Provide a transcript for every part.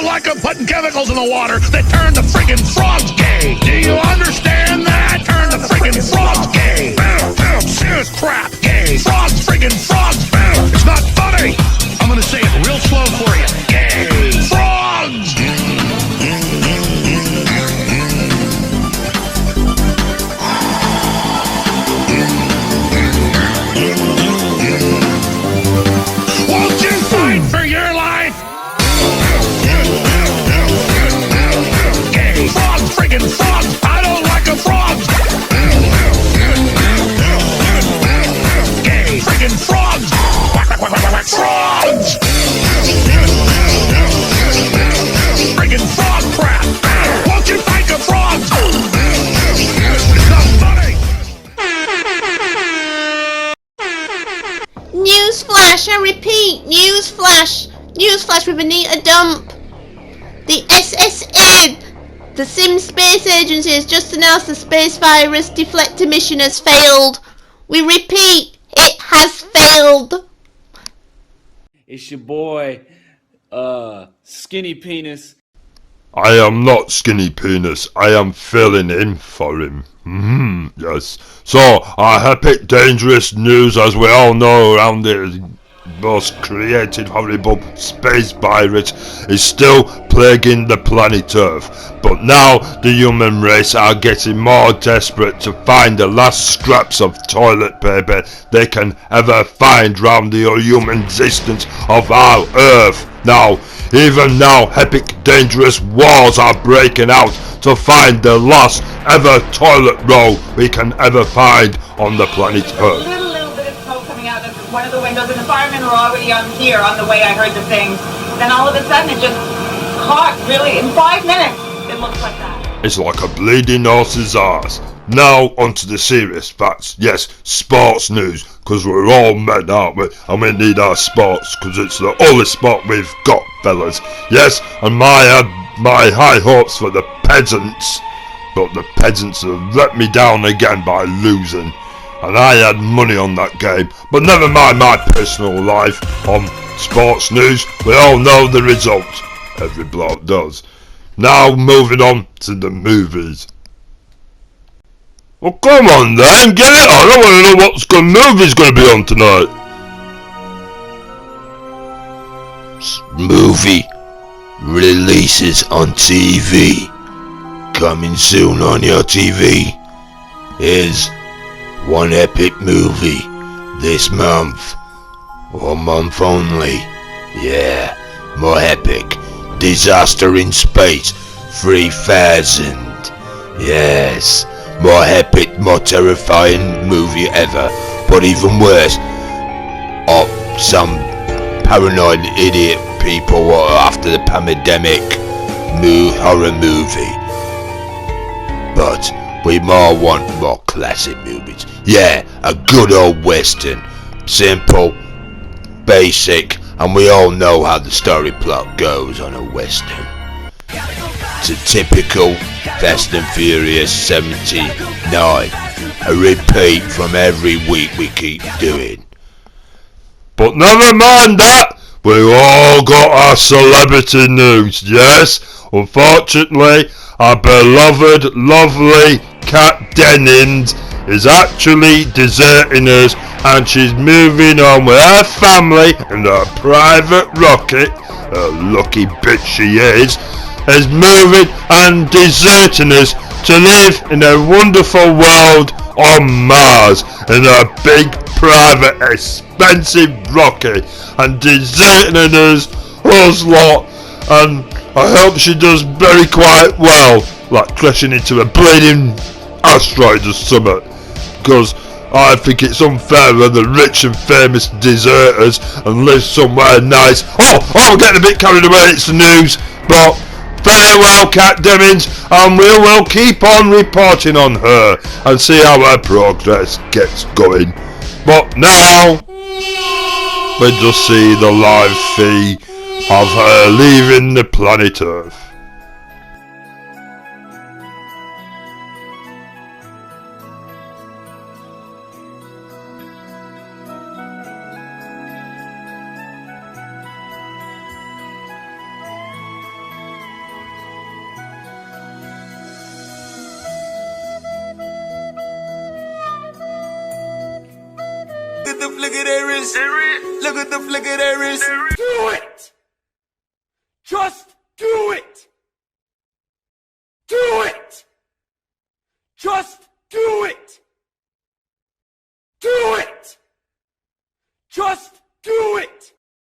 don't like them putting chemicals in the water that turn the friggin' frogs gay. Do you understand that? Turn the friggin' frogs gay. Serious crap, gay. Frogs, friggin' frogs. It's not funny. I'm gonna say it real slow for you. Gay. Frogs. Won't you fight for your life? Gay. Frogs, friggin' frogs. I don't like a frog. Gay. Friggin' frogs. Frogs. Friggin' frog crap. Won't you fight the frogs? It's not funny. Newsflash, I repeat, newsflash! Newsflash with Anita Dump! The SSA, the Sim Space Agency, has just announced the space virus DEFLECT mission has failed. We repeat, it has failed. It's your boy, Skinny Penis. I am not Skinny Penis, I am filling in for him. Yes. So, our epic dangerous news, as we all know, around the most created horrible space virus is still plaguing the planet Earth. But now the human race are getting more desperate to find the last scraps of toilet paper they can ever find round the human existence of our Earth. Even now, epic dangerous wars are breaking out to find the last ever toilet roll we can ever find on the planet Earth. A little bit of smoke coming out of one of the windows, and the firemen were already on here on the way I heard the thing. Then all of a sudden it just caught, really, in 5 minutes. It looks like that. It's like a bleeding horse's arse. Now onto the serious facts. Yes, sports news, because we're all men, aren't we? And we need our sports, because it's the only sport we've got, fellas. Yes, and my high hopes for the peasants. But the peasants have let me down again by losing. And I had money on that game. But never mind my personal life. On sports news, we all know the result. Every bloke does. Now moving on to the movies. Well, come on then, get it on. I want to know what good movie's going to be on tonight. Movie releases on TV. Coming soon on your TV is one epic movie this month. 1 month only. Yeah, more epic. Disaster in Space 3000. Yes. More epic, more terrifying movie ever, but even worse, of some paranoid idiot people after the pandemic horror movie. But we want more classic movies. Yeah, a good old western, simple, basic, and we all know how the story plot goes on a western. It's a typical Fast and Furious 79. A repeat from every week we keep doing. But never mind that, we've all got our celebrity news, yes? Unfortunately, our beloved, lovely Kat Dennings is actually deserting us, and she's moving on with her family in her private rocket, a lucky bitch she is moving and deserting us to live in a wonderful world on Mars in a big private expensive rocket, and deserting us lot, and I hope she does very quite well, like crashing into a bleeding asteroid or something, because I think it's unfair when the rich and famous desert us and live somewhere nice. I'm getting a bit carried away, it's the news, but farewell, Kat Dennings, and we will keep on reporting on her and see how her progress gets going. But now, we just see the live feed of her leaving the planet Earth. flick of their wrist. Look at the flick of their wrist. Do it! Just do it! Do it! Just do it! Do it! Just do it!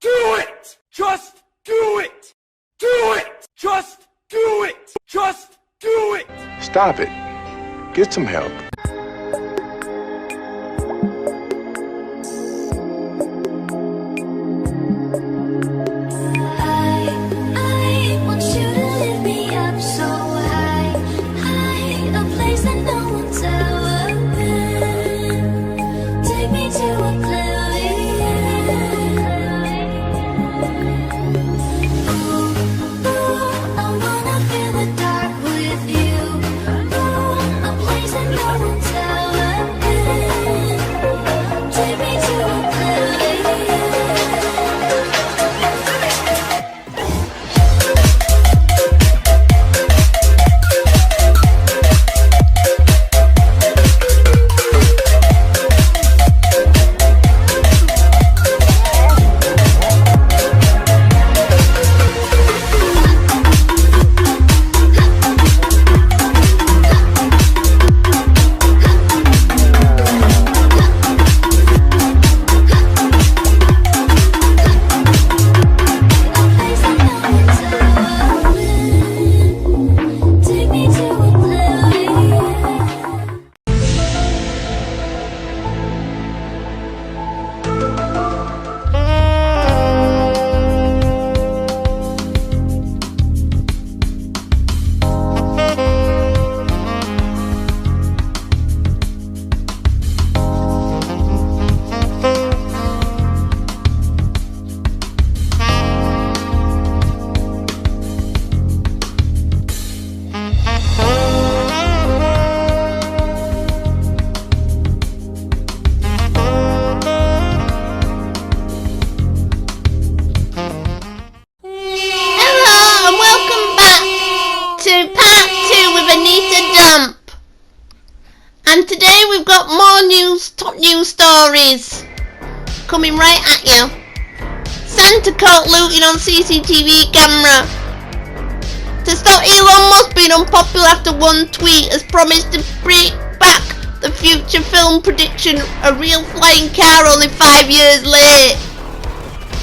Do it! Just do it! Do it! Just do it! Just do it! Stop it. Get some help. I want you to lift me up so high, a place that no one's ever been. Take me to oblivion. Ooh, I wanna feel the dark with you. Ooh, a place that no one's ever been. Take me to oblivion. Take me to oblivion. Hello and welcome back to part 2 with Anita Dump. And today we've got more top news stories coming right at you. Santa caught looting on CCTV camera. To stop Elon Musk being unpopular after one tweet has promised to bring back the future film prediction, a real flying car only 5 years late.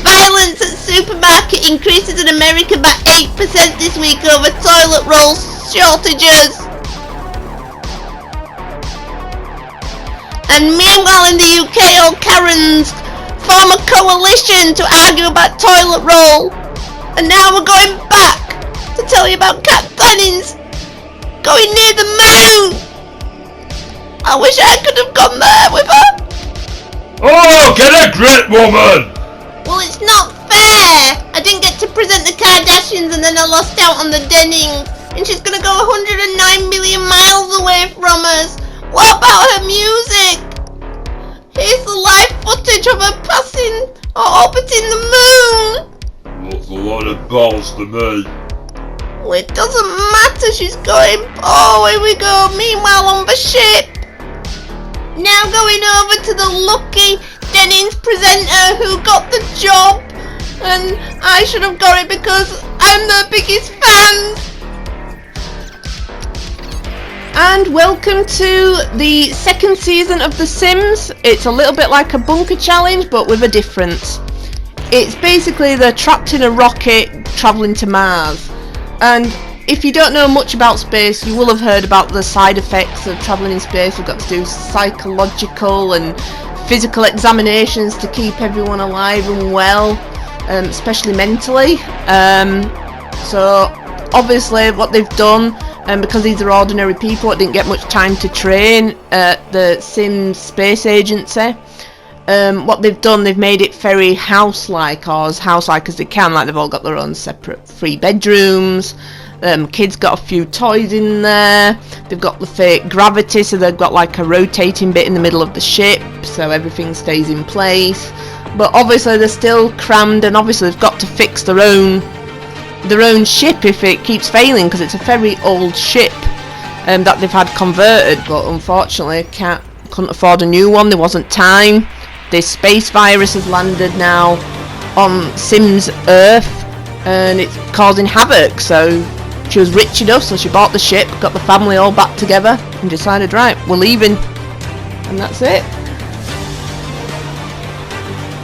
Violence at supermarket increases in America by 8% this week over toilet roll shortages. And meanwhile in the UK, old Karens form a coalition to argue about toilet roll. And now we're going back to tell you about Kat Dennings going near the moon. I wish I could have gone there with her. Oh, get a grip, woman! Well, it's not fair. I didn't get to present the Kardashians and then I lost out on the Dennings. And she's gonna go 109 million miles away from us. What about her music? Here's the live footage of her passing or orbiting the moon. Looks a lot of balls to me. Well, it doesn't matter, she's going. Oh, here we go. Meanwhile on the ship. Now going over to the lucky Dennings presenter who got the job, and I should have got it because I'm the biggest fan. And welcome to the second season of The Sims. It's a little bit like a bunker challenge, but with a difference. It's basically they're trapped in a rocket travelling to Mars. And if you don't know much about space, you will have heard about the side effects of travelling in space. We've got to do psychological and physical examinations to keep everyone alive and well, especially mentally. So obviously what they've done, because these are ordinary people that didn't get much time to train at the Sims Space Agency, what they've done, they've made it very house-like, or as house-like as they can. Like they've all got their own separate 3 bedrooms. Kids got a few toys in there. They've got the fake gravity, so they've got like a rotating bit in the middle of the ship, so everything stays in place. But obviously they're still crammed, and obviously they've got to fix their own ship if it keeps failing, because it's a very old ship that they've had converted. But unfortunately, couldn't afford a new one. There wasn't time. this space virus has landed now on Sims Earth, and it's causing havoc. So she was rich enough, so she bought the ship, got the family all back together, and decided, right, we're leaving, and that's it.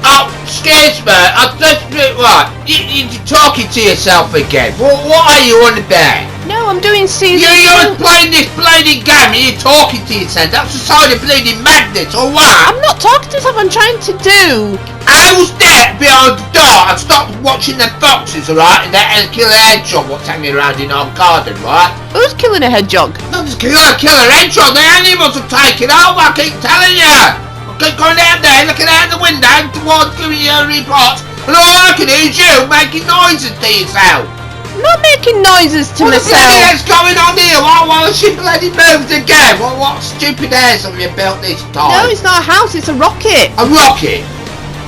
Oh, excuse me, I've just been, right, you're talking to yourself again. What are you on about? No, I'm doing season You're 2. playing this bleeding game and you're talking to yourself. That's a sign of bleeding madness, or what? I'm not talking to myself, I'm trying to do. I was there behind the door. I stopped watching the foxes, alright, and that killer hedgehog what's hanging around in our garden, right? Who's killing a hedgehog? Not this killer hedgehog, the animals are taking over, I keep telling you. I keep going down there, looking out the window towards giving you a report, and all I can hear is you making noises to yourself. I'm not making noises to What the myself. bloody heck's going on here? Why she bloody moved again? What stupid airs have you built this time? No, it's not a house, it's a rocket. A rocket?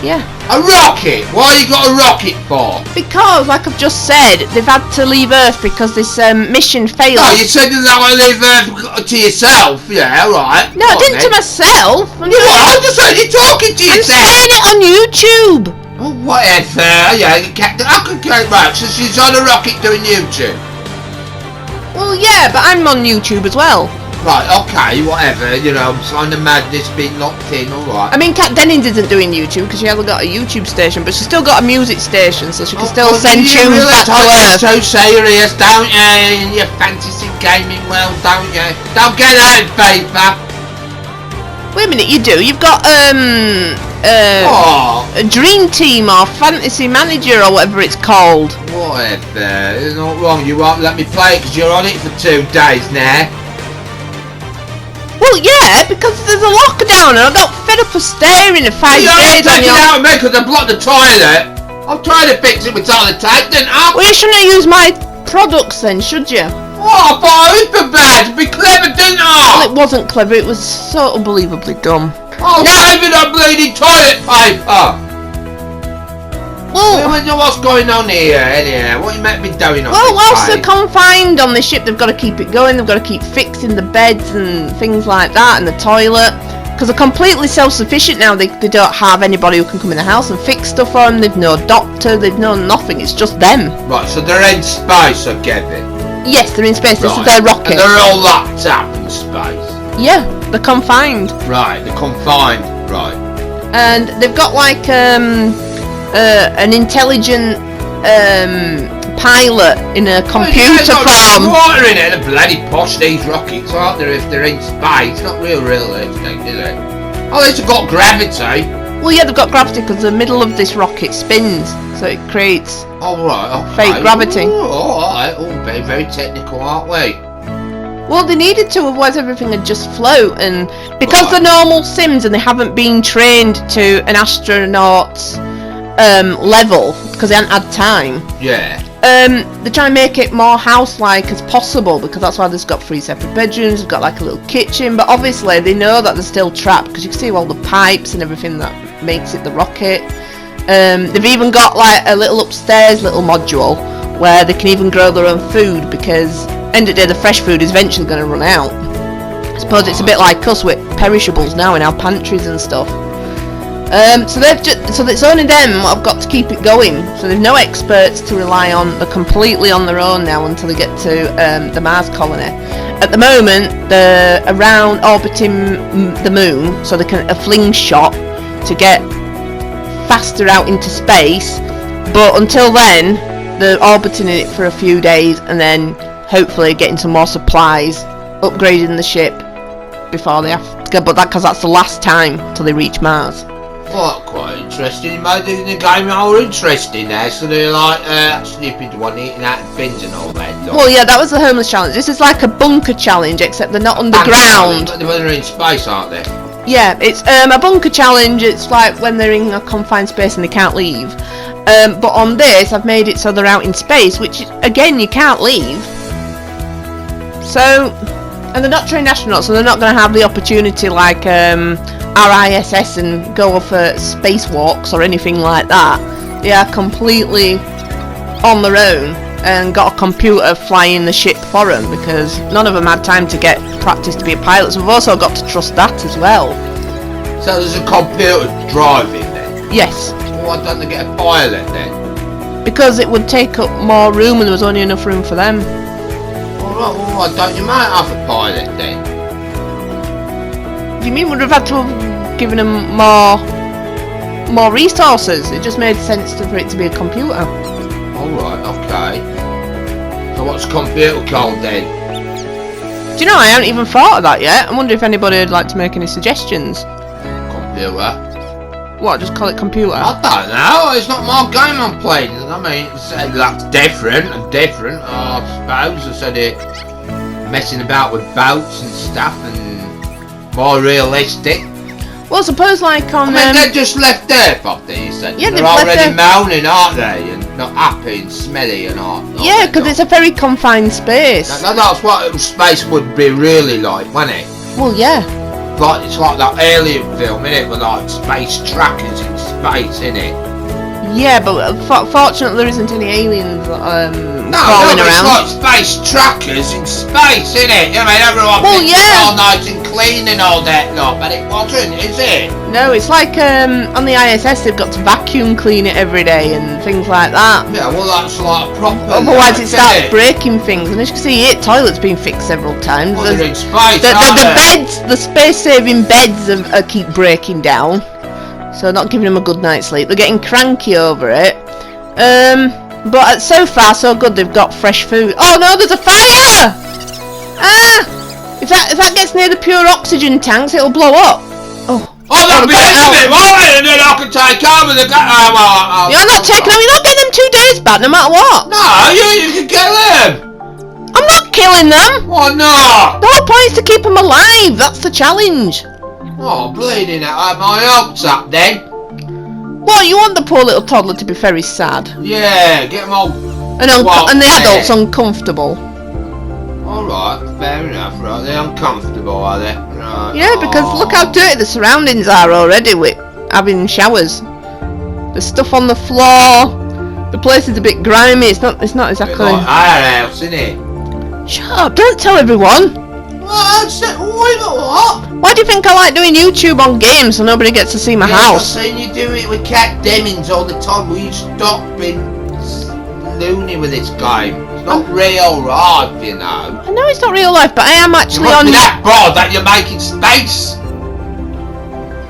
Yeah. A rocket? Why you got a rocket for? Because, like I've just said, they've had to leave Earth because this mission failed. Oh, you said that I leave Earth to yourself? Yeah, right. No, I didn't to myself. You what? I just heard you talking to I'm yourself. saying it on YouTube. Oh, whatever. Yeah, I could get right. So she's on a rocket doing YouTube. Well, yeah, but I'm on YouTube as well. Right, okay, whatever. You know, sign of madness being locked in, alright. I mean, Kat Dennings isn't doing YouTube because she hasn't got a YouTube station, but she's still got a music station, so she can still send tunes back to Earth. So serious, don't you? In your fantasy gaming world, don't you? Don't get out, paper. Wait a minute, you do. You've got a Dream Team or Fantasy Manager or whatever it's called. Whatever. There's not wrong. You won't let me play it because you're on it for 2 days now. Well, yeah, because there's a lockdown and I got fed up of staring at 5 days on Take it your... out of me because I blocked the toilet. I'm trying to fix it with toilet tape, didn't I? Well, you shouldn't have used my products then, should you? Oh, I thought it was for bad. To be clever, didn't I? Well, it wasn't clever, it was so unbelievably dumb. Oh, saving on bleeding toilet paper. Well, I don't know what's going on here, anyhow. What you meant me doing on well, this whilst they're page? confined on the ship, they've got to keep it going, they've got to keep fixing the beds and things like that, and the toilet. Because they're completely self-sufficient now, they don't have anybody who can come in the house and fix stuff for them, they've no doctor, they've no nothing, it's just them. Right, so they're in space, I get it. Yes, they're in space, this is Right. their rocket. And they're all locked up in space. Yeah, they're confined. Right, they're confined. Right. And they've got like an intelligent pilot in a computer farm. Water in it. They're bloody posh, these rockets, aren't they? If they're in space, not real realistic, is it? Oh, they've got gravity. Well, yeah, they've got gravity because the middle of this rocket spins, so it creates Oh, right. Okay. fake gravity. Oh, alright. Oh, very, very technical, aren't we? Well, they needed to, otherwise everything would just float. And because Right. they're normal Sims and they haven't been trained to an astronaut's level, because they haven't had time. Yeah. They try and make it more house-like as possible, because that's why they've got 3 separate bedrooms, they've got like a little kitchen, but obviously they know that they're still trapped, because you can see all the pipes and everything that makes it the rocket. They've even got like a little upstairs little module where they can even grow their own food, because end of the day the fresh food is eventually going to run out. I suppose it's a bit like us with perishables now in our pantries and stuff. So it's only them I've got to keep it going. So they've no experts to rely on. They're completely on their own now until they get to the Mars colony. At the moment, they're around orbiting the moon, so they can a fling shot to get faster out into space. But until then, they're orbiting it for a few days, and then hopefully getting some more supplies, upgrading the ship before they have to go. But because that's the last time till they reach Mars. Well, quite interesting. You might do the game more interesting there. So they're like stupid one eating out of bins and all that. Well, yeah, that was the homeless challenge. This is like a bunker challenge, except they're not underground. But they're in space, aren't they? Yeah, it's a bunker challenge. It's like when they're in a confined space and they can't leave. But on this, I've made it so they're out in space, which again you can't leave. So, and they're not trained astronauts, so they're not going to have the opportunity like RISS and go off for spacewalks or anything like that. They are completely on their own and got a computer flying the ship for them, because none of them had time to get practice to be a pilot, so we've also got to trust that as well. So there's a computer driving then? Yes. Why don't they get a pilot then? Because it would take up more room and there was only enough room for them. Alright, well, why don't you might have a pilot then? Do you mean we'd have had to have given them more resources? It just made sense for it to be a computer. Alright, okay. So what's computer called then? Do you know, I haven't even thought of that yet. I wonder if anybody would like to make any suggestions. Computer? What, just call it computer? I don't know, it's not my game I'm playing. I mean, that's different and different, I suppose. I said it messing about with boats and stuff and more realistic. Well, suppose like on... I mean, they're just left there, Poppy, you said. Yeah, they're they've left already there. moaning, aren't they? And not happy and smelly and all. Yeah, because it's a very confined space. That's what space would be really like, wouldn't it? Well, yeah. Like, it's like that alien film, innit? With like space trackers in space, innit? Yeah, but fortunately there isn't any aliens crawling No, around. it's like space trackers in space, innit? I mean, everyone Well, thinks yeah. it's all nice and clean and all that lot, but it wasn't, is it? No, it's like on the ISS they've got to vacuum clean it every day and things like that. Yeah, well, that's like proper. Otherwise it starts innit? breaking things, and as you can see here, toilets being fixed several times. Well, they're in There's- space, the aren't they? beds, the space-saving beds keep breaking down, so not giving them a good night's sleep. They're getting cranky over it. But so far so good. They've got fresh food. Oh no, there's a fire! Ah! If that gets near the pure oxygen tanks, it'll blow up. Oh. Oh, that'll be Put it out. it, won't it? And then I can take over the... You're not taking them. You're not getting them 2 days back, no matter what. No, you can kill them! I'm not killing them. Why not? The whole point is to keep them alive. That's the challenge. Oh, bleeding out my hopes up then. What, you want the poor little toddler to be very sad Yeah, get them all... and Well, and the yeah. adults uncomfortable? Alright, fair enough, right, they're uncomfortable, are they? Right. Yeah, because look how dirty the surroundings are already with having showers. There's stuff on the floor. The place is a bit grimy. It's not Bit exactly. like our house, isn't it? Shut up! Don't tell everyone. What? Why do you think I like doing YouTube on games so nobody gets to see my house? I've seen you do it with Cat Dennings all the time. Will you stop being loony with this game? It's not real life, you know. I know it's not real life, but I am You actually must on. be that bored that you're making space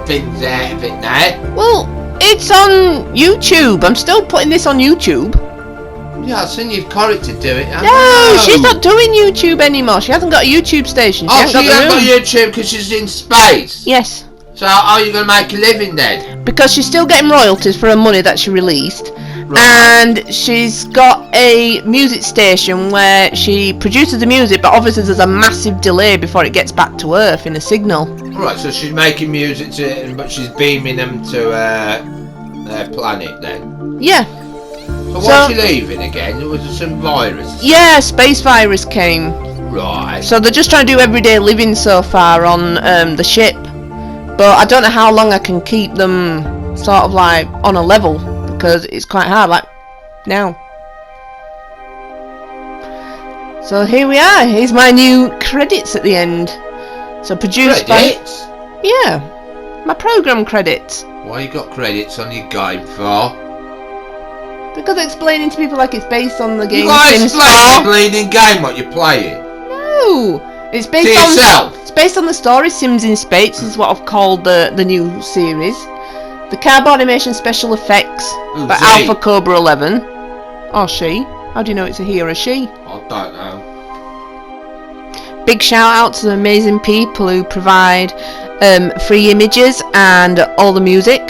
things out of it now. Well, it's on YouTube. I'm still putting this on YouTube. Yeah, I've seen your character do it. I No, know. she's not doing YouTube anymore. She hasn't got a YouTube station. Oh, she hasn't hasn't got got the room. YouTube because she's in space. Yes, So how are you going to make a living then? because she's still getting royalties for her money that she released. And she's got a music station where she produces the music, but obviously there's a massive delay before it gets back to Earth in a signal. Alright, so she's making music but she's beaming them to their planet then. Yeah, So why's she leaving again? There was some virus. yeah, space virus came. Right. So they're just trying to do everyday living so far on the ship. But I don't know how long I can keep them sort of like on a level, because it's quite hard, like now. So here we are. Here's my new credits at the end. So produced Credits? by... Yeah, my program credits. Why you got credits on your game for? Because explaining to people like it's based on the game You gotta Sims explain the 4. bleeding game what you're playing. No, it's based To on yourself. It's based on the story Sims in Space is what I've called the new series. The cardboard animation special effects Who's by he? Alpha Cobra 11. Or she. How do you know it's a he or a she? I don't know. Big shout out to the amazing people who provide free images and all the music.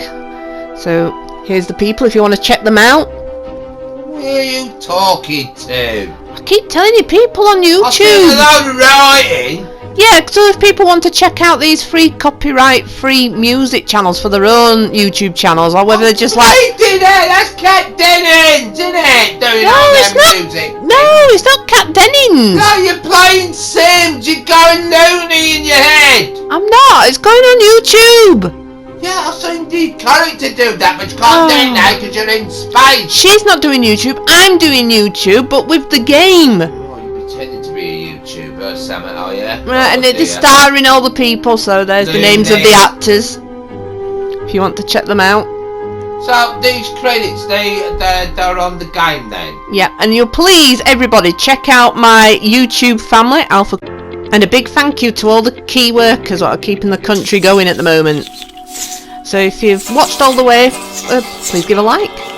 So here's the people if you want to check them out. Who are you talking to? I keep telling you, people on I said a YouTube. load of writing. Yeah, so if people want to check out these free copyright free music channels for their own YouTube channels, or whether they're just like... Who did that? That's Cat Dennings, isn't it? Doing No, all it's that not. music. No, it's not Cat Dennings. No, you're playing Sims. You're going loony in your head. I'm not. It's going on YouTube. Yeah, I've seen the character do that, but you can't do it now because you're in space. She's not doing YouTube. I'm doing YouTube, but with the game. Oh, you're pretending to be a YouTuber or something, are you? Right, and Oh, it's dear. starring all the people, so there's the names of the actors. if you want to check them out. So these credits, they're on the game then? Yeah, and you'll please, everybody, check out my YouTube family, Alpha, and a big thank you to all the key workers that are keeping the country going at the moment. So if you've watched all the way, please give a like.